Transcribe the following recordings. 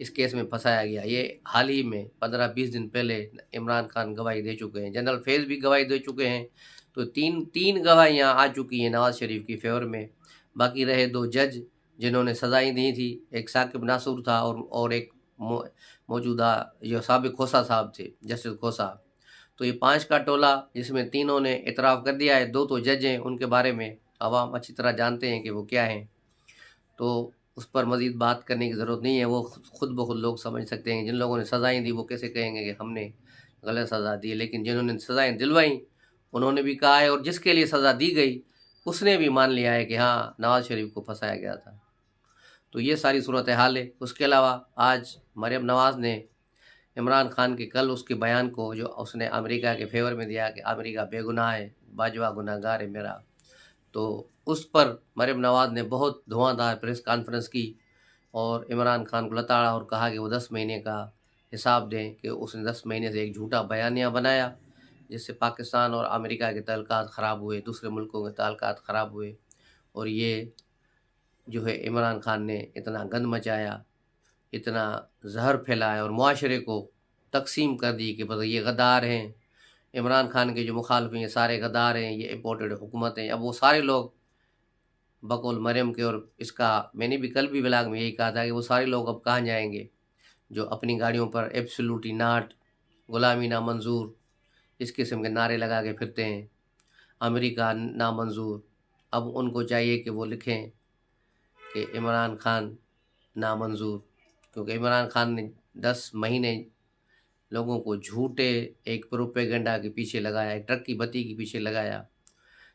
اس case میں پھنسایا گیا۔ یہ حال ہی میں 15-20 دن پہلے عمران خان گواہی دے چکے ہیں، جنرل فیض بھی گواہی دے چکے ہیں، تو تین گواہیاں آ چکی ہیں نواز شریف کی فیور میں۔ باقی رہے 2 جج جنہوں نے سزائیں دی تھی، ایک ثاقب ناصر تھا اور ایک موجودہ جو سابق کھوسہ صاحب تھے، جسٹس کھوسہ۔ تو یہ 5 کا ٹولہ جس میں تینوں نے اعتراف کر دیا ہے، 2 تو جج ہیں، ان کے بارے میں عوام اچھی طرح جانتے ہیں کہ وہ کیا ہیں، تو اس پر مزید بات کرنے کی ضرورت نہیں ہے، وہ خود بخود لوگ سمجھ سکتے ہیں۔ جن لوگوں نے سزائیں دی وہ کیسے کہیں گے کہ ہم نے غلط سزا دی، لیکن جنہوں نے سزائیں دلوائیں انہوں نے بھی کہا ہے، اور جس کے لیے سزا دی گئی اس نے بھی مان لیا ہے کہ ہاں نواز شریف کو پھنسایا گیا تھا۔ تو یہ ساری صورتحال ہے۔ اس کے علاوہ آج مریم نواز نے عمران خان کے کل اس کے بیان کو جو اس نے امریکہ کے فیور میں دیا کہ امریکہ بے گناہ ہے، باجوہ گناہ گار ہے میرا، تو اس پر مریم نواز نے بہت دھواں دار پریس کانفرنس کی اور عمران خان کو لتاڑا اور کہا کہ وہ 10 مہینے کا حساب دیں کہ اس نے 10 مہینے سے ایک جھوٹا بیانیہ بنایا جس سے پاکستان اور امریکہ کے تعلقات خراب ہوئے، دوسرے ملکوں کے تعلقات خراب ہوئے، اور یہ جو ہے عمران خان نے اتنا گند مچایا، اتنا زہر پھیلایا اور معاشرے کو تقسیم کر دی کہ بس یہ غدار ہیں، عمران خان کے جو مخالف ہیں یہ سارے غدار ہیں، یہ امپورٹڈ حکومت ہیں۔ اب وہ سارے لوگ بقول مریم کے، اور اس کا میں نے بھی کل بھی بلاگ میں یہی کہا تھا کہ وہ سارے لوگ اب کہاں جائیں گے جو اپنی گاڑیوں پر ایبسولوٹلی ناٹ، غلامی نامنظور، اس قسم کے نعرے لگا کے پھرتے ہیں، امریکہ نامنظور۔ اب ان کو چاہیے کہ وہ لکھیں کہ عمران خان نامنظور، کیونکہ عمران خان نے 10 مہینے لوگوں کو جھوٹے ایک پروپیگنڈا کے پیچھے لگایا، ایک ٹرک کی بتی کے پیچھے لگایا،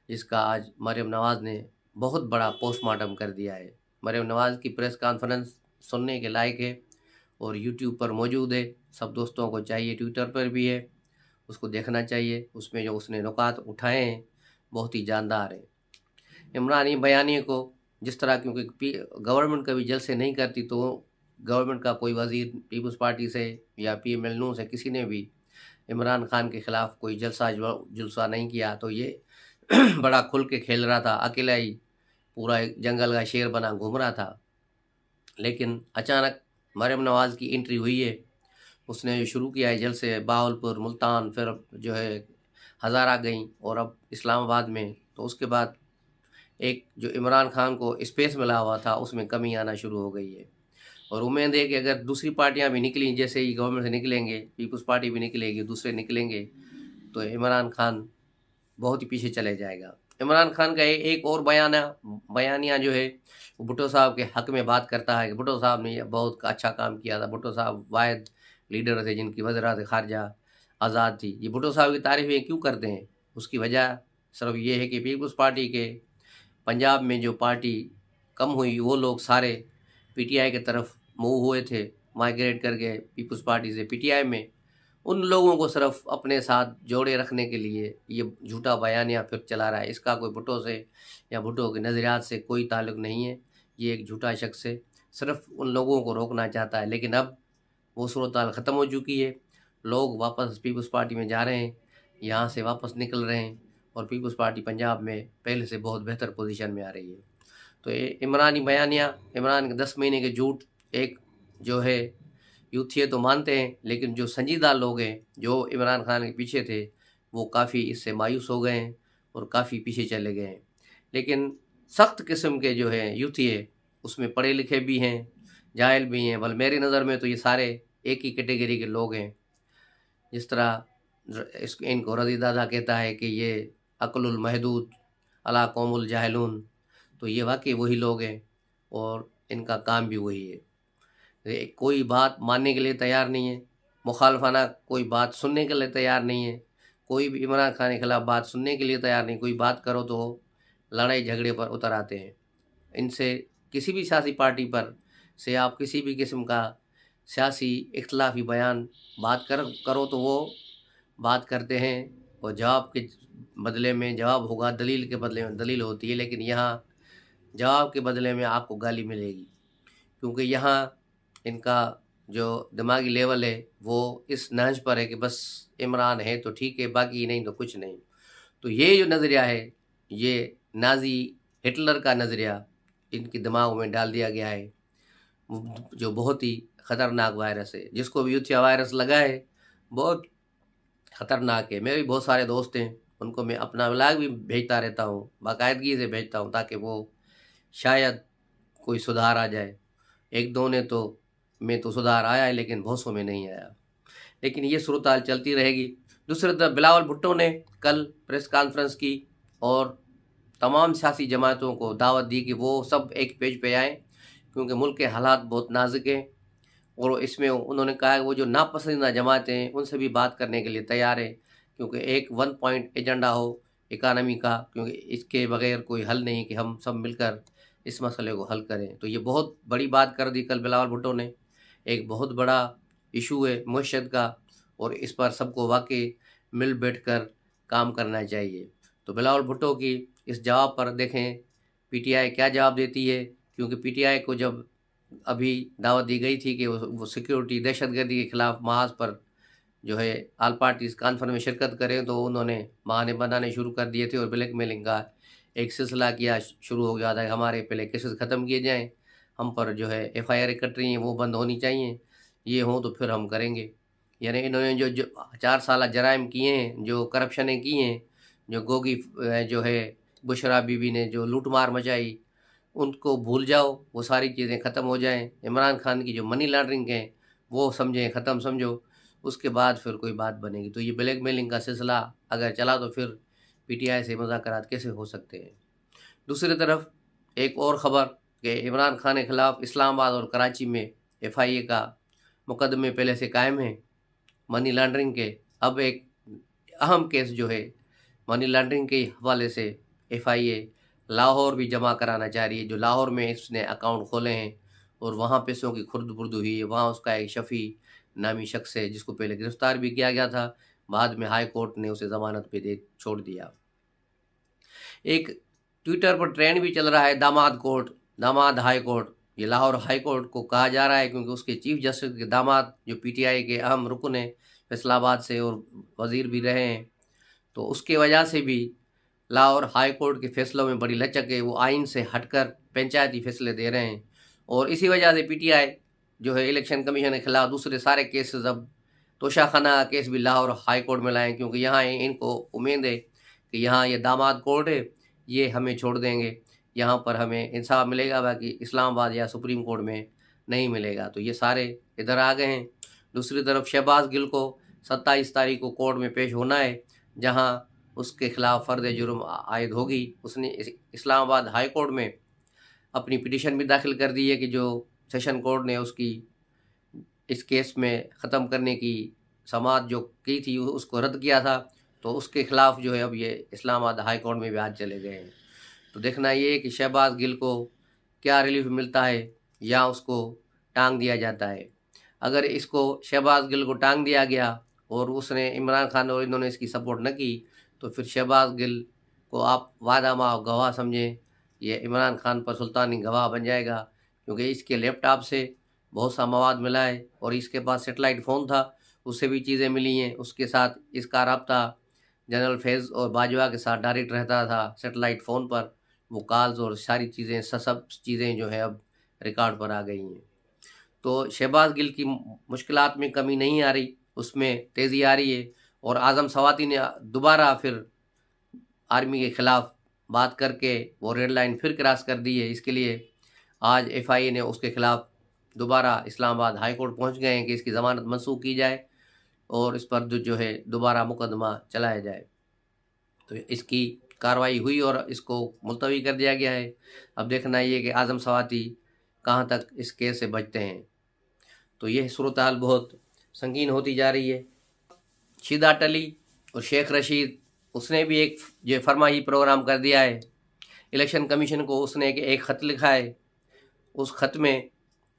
جس کا آج مریم نواز نے بہت بڑا پوسٹ مارٹم کر دیا ہے۔ مریم نواز کی پریس کانفرنس سننے کے لائق ہے اور یوٹیوب پر موجود ہے، سب دوستوں کو چاہیے، ٹویٹر پر بھی ہے، اس کو دیکھنا چاہیے۔ اس میں جو اس نے نکات اٹھائے ہیں بہت ہی جاندار ہیں۔ عمرانی بیانیے کو جس طرح، کیونکہ گورنمنٹ کبھی جلسے نہیں کرتی، تو گورنمنٹ کا کوئی وزیر پیپلز پارٹی سے یا پی ایم ایل نو سے کسی نے بھی عمران خان کے خلاف کوئی جلسہ نہیں کیا، تو یہ بڑا کھل کے کھیل رہا تھا، اکیلا ہی پورا ایک جنگل کا شیر بنا گھوم رہا تھا۔ لیکن اچانک مریم نواز کی انٹری ہوئی ہے، اس نے جو شروع کیا ہے جلسے، بہاولپور، ملتان، پھر جو ہے ہزارہ گئیں اور اب اسلام آباد میں، تو اس کے بعد ایک جو عمران خان کو اسپیس ملا ہوا تھا اس میں کمی آنا شروع ہو گئی ہے، اور امید ہے کہ اگر دوسری پارٹیاں بھی نکلیں، جیسے ہی گورنمنٹ سے نکلیں گے، پیپلز پارٹی بھی نکلے گی، دوسرے نکلیں گے، تو عمران خان بہت ہی پیچھے چلے جائے گا۔ عمران خان کا ایک اور بیانیہ جو ہے وہ بھٹو صاحب کے حق میں بات کرتا ہے کہ بھٹو صاحب نے یہ بہت اچھا کام کیا تھا، بھٹو صاحب واحد لیڈر تھے جن کی وزارت خارجہ آزاد تھی۔ یہ بھٹو صاحب کی تعریفیں کیوں کرتے ہیں؟ اس کی وجہ صرف یہ ہے کہ پیپلز پارٹی کے پنجاب میں جو پارٹی کم ہوئی، وہ لوگ سارے پی ٹی آئی کی طرف موو ہوئے تھے، مائیگریٹ کر کے پیپلز پارٹی سے پی ٹی آئی میں۔ ان لوگوں کو صرف اپنے ساتھ جوڑے رکھنے کے لیے یہ جھوٹا بیانیہ پھر چلا رہا ہے۔ اس کا کوئی بھٹو سے یا بھٹو کے نظریات سے کوئی تعلق نہیں ہے، یہ ایک جھوٹا شخص ہے، صرف ان لوگوں کو روکنا چاہتا ہے۔ لیکن اب وہ صورتحال ختم ہو چکی ہے، لوگ واپس پیپلز پارٹی میں جا رہے ہیں، یہاں سے واپس نکل رہے ہیں، اور پیپلز پارٹی پنجاب میں پہلے سے بہت بہتر پوزیشن میں آ رہی ہے۔ تو یہ عمرانی بیانیہ، عمران کے 10 مہینے کے جھوٹ، ایک جو ہے یوتھیے تو مانتے ہیں، لیکن جو سنجیدہ لوگ ہیں جو عمران خان کے پیچھے تھے وہ کافی اس سے مایوس ہو گئے ہیں اور کافی پیچھے چلے گئے ہیں۔ لیکن سخت قسم کے جو ہیں یوتھیے، اس میں پڑھے لکھے بھی ہیں، جاہل بھی ہیں، بل میری نظر میں تو یہ سارے ایک ہی کیٹیگری کے لوگ ہیں۔ جس طرح ان کو رضی دادا کہتا ہے کہ یہ عقل المحدود علی قوم الجاہلون، تو یہ واقعی وہی لوگ ہیں اور ان کا کام بھی وہی ہے۔ کوئی بات ماننے کے لیے تیار نہیں ہے، مخالفانہ کوئی بات سننے کے لیے تیار نہیں ہے، کوئی بھی عمران خان کے خلاف بات سننے کے لیے تیار نہیں، کوئی بات کرو تو لڑائی جھگڑے پر اتر آتے ہیں۔ ان سے کسی بھی سیاسی پارٹی پر سے آپ کسی بھی قسم کا سیاسی اختلافی بیان بات کرو تو وہ بات کرتے ہیں، اور جواب کے بدلے میں جواب ہوگا، دلیل کے بدلے میں دلیل ہوتی ہے، لیکن یہاں جواب کے بدلے میں آپ کو گالی ملے گی، کیونکہ یہاں ان کا جو دماغی لیول ہے وہ اس نہج پر ہے کہ بس عمران ہے تو ٹھیک ہے، باقی نہیں تو کچھ نہیں۔ تو یہ جو نظریہ ہے، یہ نازی ہٹلر کا نظریہ ان کے دماغ میں ڈال دیا گیا ہے، جو بہت ہی خطرناک وائرس ہے. جس کو بھی یوتھیا وائرس لگا ہے بہت خطرناک ہے. میرے بھی بہت سارے دوست ہیں، ان کو میں اپنا بلاگ بھی بھیجتا رہتا ہوں، باقاعدگی سے بھیجتا ہوں تاکہ وہ شاید کوئی سدھار آ جائے. ایک دو نے تو سدھار آیا ہے لیکن بہت سو میں نہیں آیا. لیکن یہ صورتحال چلتی رہے گی. دوسری طرف بلاول بھٹو نے کل پریس کانفرنس کی اور تمام سیاسی جماعتوں کو دعوت دی کہ وہ سب ایک پیج پہ آئیں، کیونکہ ملک کے حالات بہت نازک ہیں. اور اس میں انہوں نے کہا کہ وہ جو ناپسندیدہ جماعتیں ہیں ان سے بھی بات کرنے کے لیے تیار ہے، کیونکہ ایک 1 پوائنٹ ایجنڈا ہو اکانومی کا، کیونکہ اس کے بغیر کوئی حل نہیں کہ ہم سب مل کر اس مسئلے کو حل کریں. تو یہ بہت بڑی بات کر دی کل بلاول بھٹو نے. ایک بہت بڑا ایشو ہے معیشت کا، اور اس پر سب کو واقعی مل بیٹھ کر کام کرنا چاہیے. تو بلاول بھٹو کی اس جواب پر دیکھیں پی ٹی آئی کیا جواب دیتی ہے، کیونکہ پی ٹی آئی کو جب ابھی دعوت دی گئی تھی کہ وہ سیکیورٹی دہشت گردی کے خلاف محاذ پر جو ہے آل پارٹیز کانفرنس میں شرکت کریں، تو انہوں نے بہانے بنانے شروع کر دیے تھے اور بلیک میلنگ کا ایک سلسلہ شروع ہو گیا تھا کہ ہمارے پہلے کیسز ختم کیے جائیں، ہم پر جو ہے ایف آئی آر کٹ رہی ہیں وہ بند ہونی چاہیے، یہ ہوں تو پھر ہم کریں گے. یعنی انہوں نے جو 4 سالہ جرائم کیے ہیں، جو کرپشنیں کی ہیں، جو گوگی جو ہے بشرا بی بی نے جو لوٹ مار مچائی، ان کو بھول جاؤ، وہ ساری چیزیں ختم ہو جائیں. عمران خان کی جو منی لانڈرنگ ہے وہ سمجھیں ختم سمجھو، اس کے بعد پھر کوئی بات بنے گی. تو یہ بلیک میلنگ کا سلسلہ اگر چلا تو پھر پی ٹی آئی سے مذاکرات کیسے ہو سکتے ہیں. دوسری طرف ایک اور خبر کہ عمران خان کے خلاف اسلام آباد اور کراچی میں ایف آئی اے کا مقدمے پہلے سے قائم ہیں منی لانڈرنگ کے. اب ایک اہم کیس جو ہے منی لانڈرنگ کے حوالے سے ایف آئی اے لاہور بھی جمع کرانا چاہ رہی ہے، جو لاہور میں اس نے اکاؤنٹ کھولے ہیں اور وہاں پیسوں کی خرد برد ہوئی ہے. وہاں اس کا ایک شفیع نامی شخص ہے جس کو پہلے گرفتار بھی کیا گیا تھا، بعد میں ہائی کورٹ نے اسے ضمانت پہ چھوڑ دیا. ایک ٹویٹر پر ٹرینڈ بھی چل رہا ہے داماد ہائی کورٹ. یہ لاہور ہائی کورٹ کو کہا جا رہا ہے کیونکہ اس کے چیف جسٹس کے داماد جو پی ٹی آئی کے اہم رکن ہیں، فیصل آباد سے اور وزیر بھی رہے ہیں، تو اس کی وجہ سے بھی لاہور ہائی کورٹ کے فیصلوں میں بڑی لچک ہے. وہ آئین سے ہٹ کر پنچایتی فیصلے دے رہے ہیں، اور اسی وجہ سے پی ٹی آئی جو ہے الیکشن کمیشن کے خلاف دوسرے سارے کیسز، اب توشہ خانہ کیس بھی لاہور ہائی کورٹ میں لائیں، کیونکہ یہاں ان کو امید ہے کہ یہاں یہ داماد کورٹ ہے، یہ ہمیں چھوڑ دیں گے، یہاں پر ہمیں انصاف ملے گا، باقی اسلام آباد یا سپریم کورٹ میں نہیں ملے گا. تو یہ سارے ادھر آ گئے ہیں. دوسری طرف شہباز گل کو 27 تاریخ کو کورٹ میں پیش ہونا ہے، جہاں اس کے خلاف فرد جرم عائد ہوگی. اس نے اسلام آباد ہائی کورٹ میں اپنی پٹیشن بھی داخل کر دی ہے کہ جو سیشن کورٹ نے اس کیس میں ختم کرنے کی سماعت جو کی تھی اس کو رد کیا تھا، تو اس کے خلاف جو ہے اب یہ اسلام آباد ہائی کورٹ میں بھی آج چلے گئے ہیں. تو دیکھنا یہ ہے کہ شہباز گل کو کیا ریلیف ملتا ہے یا اس کو ٹانگ دیا جاتا ہے. اگر اس کو شہباز گل کو ٹانگ دیا گیا اور اس نے عمران خان اور انہوں نے اس کی سپورٹ نہ کی، تو پھر شہباز گل کو آپ وعدہ معاف گواہ سمجھیں، یہ عمران خان پر سلطانی گواہ بن جائے گا، کیونکہ اس کے لیپ ٹاپ سے بہت سا مواد ملا ہے، اور اس کے پاس سیٹلائٹ فون تھا، اس سے بھی چیزیں ملی ہیں. اس کے ساتھ اس کا رابطہ جنرل فیض اور باجوہ کے ساتھ ڈائریکٹ رہتا تھا سیٹلائٹ فون پر. وہ کالز اور ساری چیزیں سب چیزیں جو ہے اب ریکارڈ پر آ گئی ہیں. تو شہباز گل کی مشکلات میں کمی نہیں آ رہی، اس میں تیزی آ رہی ہے، اور اعظم سواتی نے دوبارہ پھر آرمی کے خلاف بات کر کے وہ ریڈ لائن پھر کراس کر دی ہے. اس کے لیے آج ایف آئی اے نے اس کے خلاف دوبارہ اسلام آباد ہائی کورٹ پہنچ گئے ہیں کہ اس کی ضمانت منسوخ کی جائے اور اس پر جو ہے دوبارہ مقدمہ چلایا جائے. تو اس کی کارروائی ہوئی اور اس کو ملتوی کر دیا گیا ہے. اب دیکھنا یہ کہ اعظم سواتی کہاں تک اس کیس سے بچتے ہیں. تو یہ صورتحال بہت سنگین ہوتی جا رہی ہے. شیدا ٹلی اور شیخ رشید، اس نے بھی ایک جو فرمائی پروگرام کر دیا ہے الیکشن کمیشن کو. اس نے ایک خط لکھا ہے، اس خط میں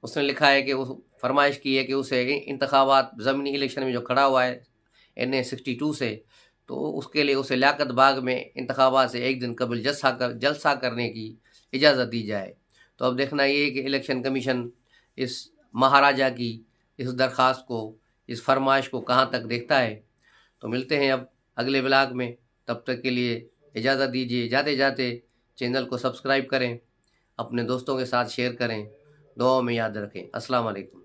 اس نے لکھا ہے کہ وہ فرمائش کی ہے کہ اسے انتخابات ضمنی الیکشن میں جو کھڑا ہوا ہے NA 62 سے، تو اس کے لیے اسے لیاقت باغ میں انتخابات سے ایک دن قبل جلسہ کرنے کی اجازت دی جائے. تو اب دیکھنا یہ ہے کہ الیکشن کمیشن اس مہاراجا کی اس درخواست کو، اس فرمائش کو کہاں تک دیکھتا ہے. تو ملتے ہیں اب اگلے بلاگ میں، تب تک کے لیے اجازت دیجیے. جاتے جاتے چینل کو سبسکرائب کریں، اپنے دوستوں کے ساتھ شیئر کریں، دعاؤں میں یاد رکھیں. السلام علیکم.